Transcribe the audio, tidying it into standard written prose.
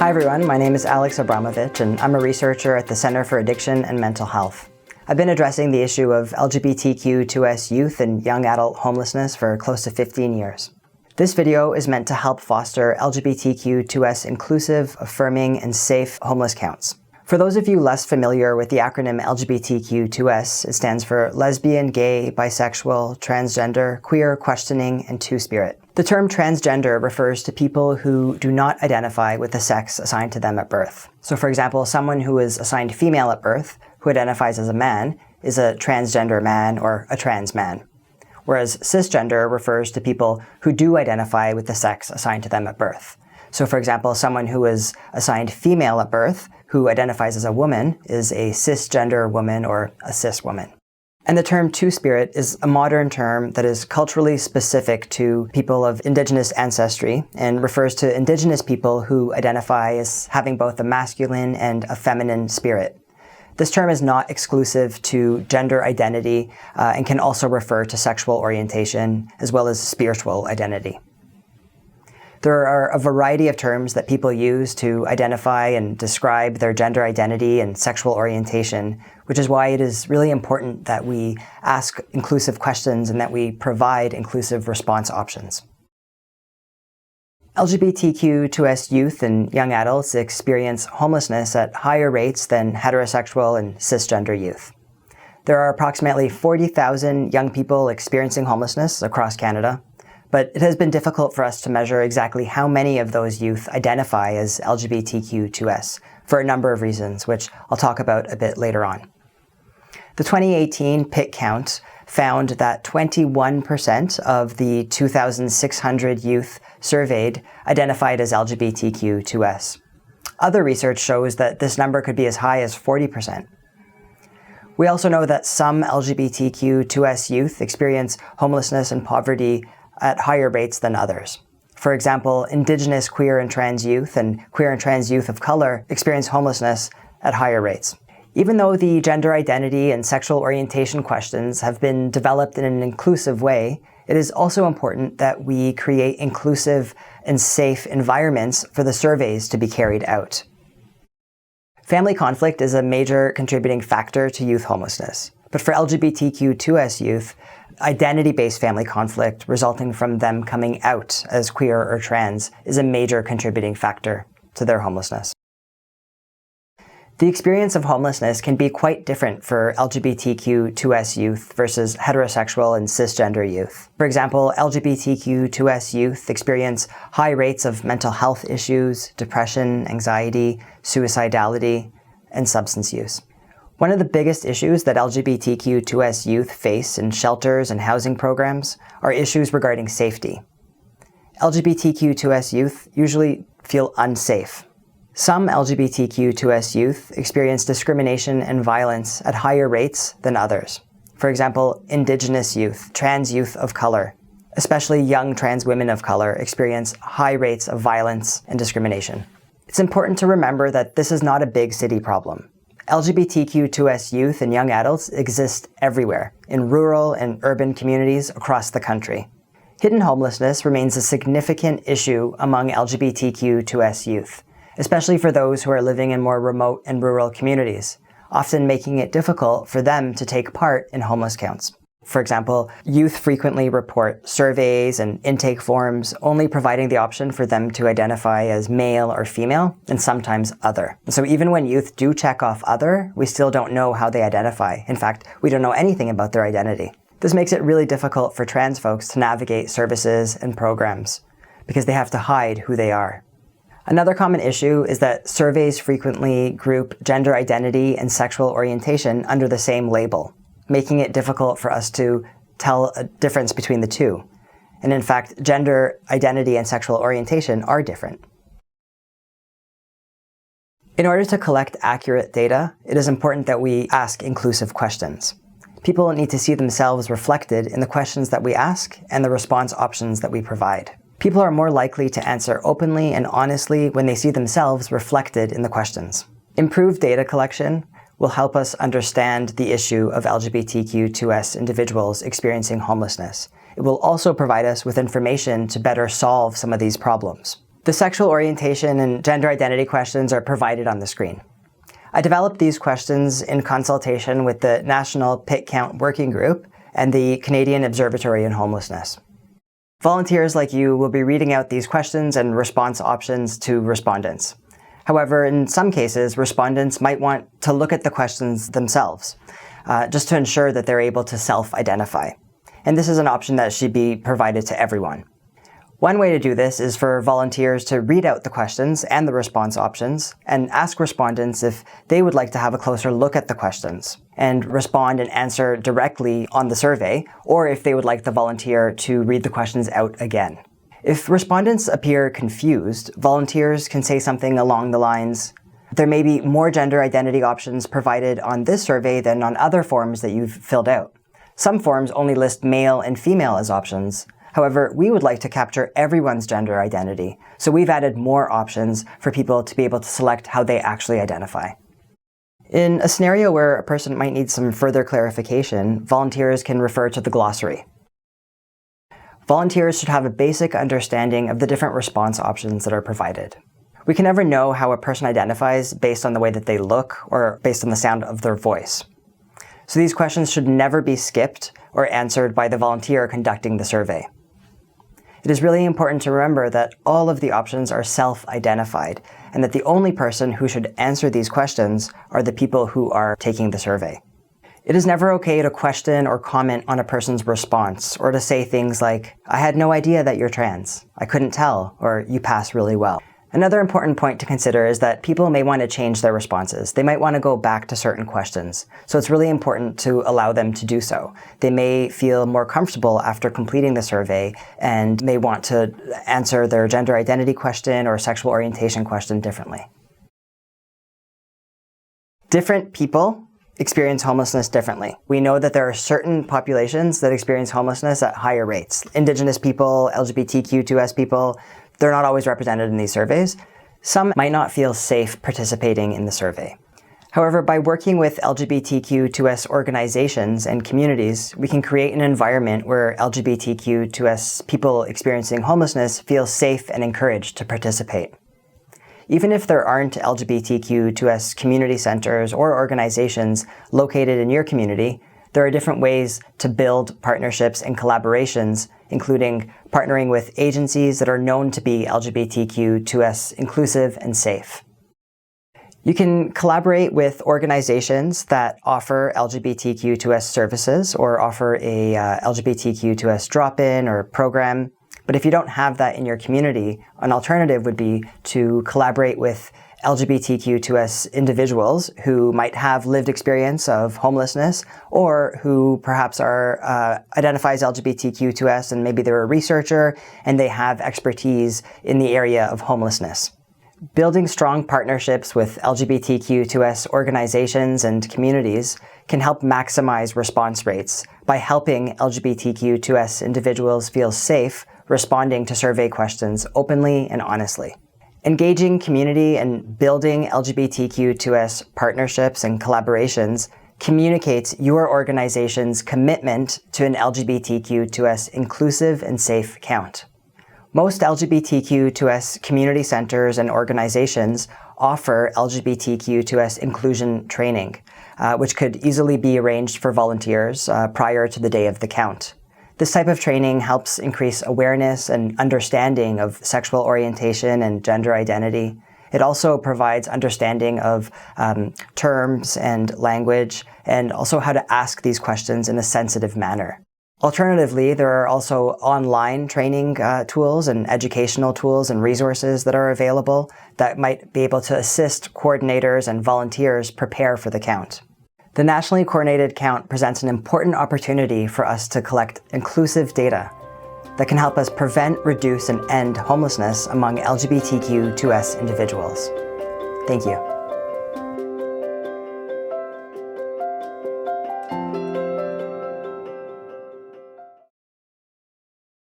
Hi everyone, my name is Abramovich and I'm a researcher at the Center for Addiction and Mental Health. I've been addressing the issue of LGBTQ2S youth and young adult homelessness for close to 15 years. This video is meant to help foster LGBTQ2S inclusive, affirming, and safe homeless counts. For those of you less familiar with the acronym LGBTQ2S, it stands for lesbian, gay, bisexual, transgender, queer, questioning, and two-spirit. The term transgender refers to people who do not identify with the sex assigned to them at birth. So for example, someone who is assigned female at birth, who identifies as a man, is a transgender man or a trans man. Whereas cisgender refers to people who do identify with the sex assigned to them at birth. So for example, someone who is assigned female at birth, who identifies as a woman, is a cisgender woman or a cis woman. And the term two-spirit is a modern term that is culturally specific to people of Indigenous ancestry and refers to Indigenous people who identify as having both a masculine and a feminine spirit. This term is not exclusive to gender identity and can also refer to sexual orientation as well as spiritual identity. There are a variety of terms that people use to identify and describe their gender identity and sexual orientation, which is why it is really important that we ask inclusive questions and that we provide inclusive response options. LGBTQ2S youth and young adults experience homelessness at higher rates than heterosexual and cisgender youth. There are approximately 40,000 young people experiencing homelessness across Canada, but it has been difficult for us to measure exactly how many of those youth identify as LGBTQ2S for a number of reasons, which I'll talk about a bit later on. The 2018 PIT count found that 21% of the 2,600 youth surveyed identified as LGBTQ2S. Other research shows that this number could be as high as 40%. We also know that some LGBTQ2S youth experience homelessness and poverty at higher rates than others. For example, Indigenous queer and trans youth and queer and trans youth of color experience homelessness at higher rates. Even though the gender identity and sexual orientation questions have been developed in an inclusive way, it is also important that we create inclusive and safe environments for the surveys to be carried out. Family conflict is a major contributing factor to youth homelessness, but for LGBTQ2S youth, identity-based family conflict resulting from them coming out as queer or trans is a major contributing factor to their homelessness. The experience of homelessness can be quite different for LGBTQ2S youth versus heterosexual and cisgender youth. For example, LGBTQ2S youth experience high rates of mental health issues, depression, anxiety, suicidality, and substance use. One of the biggest issues that LGBTQ2S youth face in shelters and housing programs are issues regarding safety. LGBTQ2S youth usually feel unsafe. Some LGBTQ2S youth experience discrimination and violence at higher rates than others. For example, Indigenous youth, trans youth of color, especially young trans women of color, experience high rates of violence and discrimination. It's important to remember that this is not a big city problem. LGBTQ2S youth and young adults exist everywhere, in rural and urban communities across the country. Hidden homelessness remains a significant issue among LGBTQ2S youth, especially for those who are living in more remote and rural communities, often making it difficult for them to take part in homeless counts. For example, youth frequently report surveys and intake forms only providing the option for them to identify as male or female, and sometimes other. So even when youth do check off other, we still don't know how they identify. In fact, we don't know anything about their identity. This makes it really difficult for trans folks to navigate services and programs because they have to hide who they are. Another common issue is that surveys frequently group gender identity and sexual orientation under the same label, making it difficult for us to tell a difference between the two. And in fact, gender identity and sexual orientation are different. In order to collect accurate data, it is important that we ask inclusive questions. People need to see themselves reflected in the questions that we ask and the response options that we provide. People are more likely to answer openly and honestly when they see themselves reflected in the questions. Improved data collection will help us understand the issue of LGBTQ2S individuals experiencing homelessness. It will also provide us with information to better solve some of these problems. The sexual orientation and gender identity questions are provided on the screen. I developed these questions in consultation with the National Pit Count Working Group and the Canadian Observatory on Homelessness. Volunteers like you will be reading out these questions and response options to respondents. However, in some cases, respondents might want to look at the questions themselves, just to ensure that they're able to self-identify. And this is an option that should be provided to everyone. One way to do this is for volunteers to read out the questions and the response options and ask respondents if they would like to have a closer look at the questions and respond and answer directly on the survey, or if they would like the volunteer to read the questions out again. If respondents appear confused, volunteers can say something along the lines, "There may be more gender identity options provided on this survey than on other forms that you've filled out. Some forms only list male and female as options. However, we would like to capture everyone's gender identity, so we've added more options for people to be able to select how they actually identify." In a scenario where a person might need some further clarification, volunteers can refer to the glossary. Volunteers should have a basic understanding of the different response options that are provided. We can never know how a person identifies based on the way that they look or based on the sound of their voice. So these questions should never be skipped or answered by the volunteer conducting the survey. It is really important to remember that all of the options are self-identified and that the only person who should answer these questions are the people who are taking the survey. It is never okay to question or comment on a person's response or to say things like, "I had no idea that you're trans," "I couldn't tell," or "you pass really well." Another important point to consider is that people may want to change their responses. They might want to go back to certain questions. So it's really important to allow them to do so. They may feel more comfortable after completing the survey and may want to answer their gender identity question or sexual orientation question differently. Different people experience homelessness differently. We know that there are certain populations that experience homelessness at higher rates. Indigenous people, LGBTQ2S people, they're not always represented in these surveys. Some might not feel safe participating in the survey. However, by working with LGBTQ2S organizations and communities, we can create an environment where LGBTQ2S people experiencing homelessness feel safe and encouraged to participate. Even if there aren't LGBTQ2S community centers or organizations located in your community, there are different ways to build partnerships and collaborations, including partnering with agencies that are known to be LGBTQ2S inclusive and safe. You can collaborate with organizations that offer LGBTQ2S services or offer a LGBTQ2S drop-in or program. But if you don't have that in your community, an alternative would be to collaborate with LGBTQ2S individuals who might have lived experience of homelessness or who perhaps are identify as LGBTQ2S and maybe they're a researcher and they have expertise in the area of homelessness. Building strong partnerships with LGBTQ2S organizations and communities can help maximize response rates by helping LGBTQ2S individuals feel safe responding to survey questions openly and honestly. Engaging community and building LGBTQ2S partnerships and collaborations communicates your organization's commitment to an LGBTQ2S inclusive and safe count. Most LGBTQ2S community centers and organizations offer LGBTQ2S inclusion training, which could easily be arranged for volunteers prior to the day of the count. This type of training helps increase awareness and understanding of sexual orientation and gender identity. It also provides understanding of terms and language, and also how to ask these questions in a sensitive manner. Alternatively, there are also online training tools and educational tools and resources that are available that might be able to assist coordinators and volunteers prepare for the count. The nationally coordinated count presents an important opportunity for us to collect inclusive data that can help us prevent, reduce, and end homelessness among LGBTQ2S individuals. Thank you.